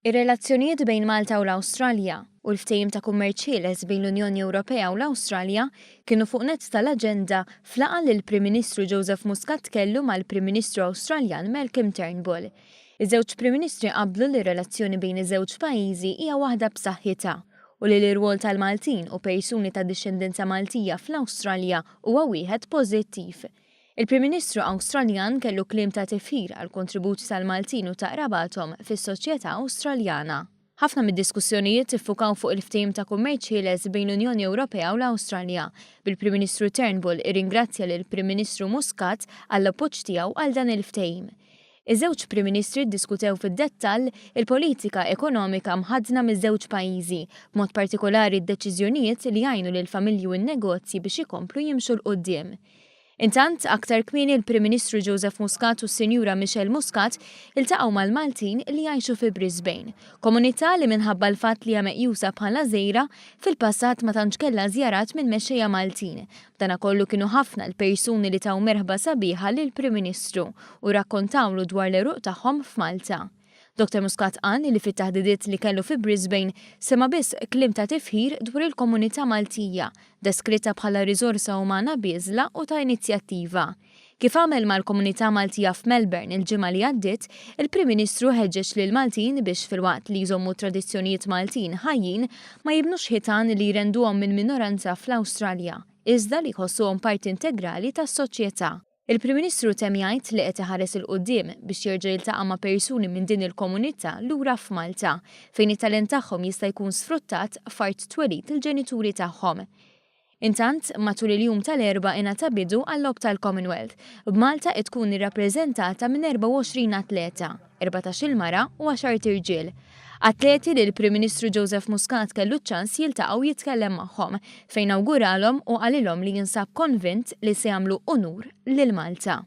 Ir-relazzjonijiet bejn Malta u l-Awstralja u l-ftehim ta' kummerċ ħieles bejn l-Unjoni Ewropea u l-Awstralja kienu fuq nett tal-aġenda fl-laqgħa li l-Prim Ministru Joseph Muscat kellu mal-Prim Ministru Awstraljan Malcolm Turnbull. Iż-żewġ Prim Ministri qablu li r-relazzjoni bejn iż-żewġ pajjiżi hija waħda b'saħħitha u li l-irwol tal-Maltin u persuni ta' dixxendenza Maltija fl-Awstralja huwa wieħed pożittiv. Il-Prim Ministru Awstraljan kellu kliem ta' tifħir għal kontributi tal-Maltin u ta' qrabathom fis-soċjetà Awstraljana. Ħafna mid-diskussjonijiet iffukaw fuq il-ftehim ta' kummerċ ħieles bejn l-Unjoni Ewropea u l-Awstralja, bil-Prim Ministru Turnbull irringrazzja lill-Prim Ministru Muscat għall-appoġġ tiegħu għal dan il-ftehim. Iż-żewġ Prim Ministri ddiskutew fid-dettall il-politika ekonomika mħaddna miż-żewġ pajjiżi, b'mod partikolari d-deċiżjonijiet li jgħinu lill-familji u n-negozji biex ikomplu jimxu l-qudiem. Intant, aktar kmieni il-Prim Ministru Joseph Muscat u s-Sinjura Muscat iltaqgħu mal-Maltin li jgħixu fi Brisbane, komunità li minħabba l-fatt li hija meqjusa bħala żgħira fil-passat ma tantx kellha żjarat minn mexxejja Maltin. B'dana kollu kienu ħafna l-persuni li taw merħba sabiħa lill-Prim Ministru u rakkontawlu dwar l-eruq tagħhom f'Malta. Dr. Muscat qal li fit-taħdidiet li kellu fi Brisbane sema biss kliem ta' tifħir dwar il-komunità Maltija, deskritta bħala riżorsa umana biżla u ta' inizjattiva. Kif għamel mal-komunità Maltija f'Melbourne il-ġimgħa li għaddiet, il-Prim Ministru ħeġġeġ lil Maltin biex filwaqt li jżommu tradizzjonijiet Maltin ħajjin ma jibnux ħitan li jrenduhom minn minoranza fl-Awstralja, iżda li jħossuhom parti integrali tas-soċjetà. Il-Prim Ministru temm jgħid li qed iħares il-quddiem biex jerġa' jiltaqa' ma' persuni minn din il-komunità lura f'Malta fejn it-talent tagħhom jista' jkun sfruttat f'art twelid il-ġenituri tagħhom. Intant, matul il-jum tal-erbgħa ingħata bidu għal-logħob tal-Commonwealth, b'Malta qed tkun irrappreżentata minn 24 atleta, erbatax-il mara u għaxart irġiel. Atleti li l-Prim Ministru Joseph Muscat kellu ċans jiltaqgħu jitkellem magħhom fejn awguralhom u qalilhom li jinsab konvint li se jagħmlu onur lil Malta.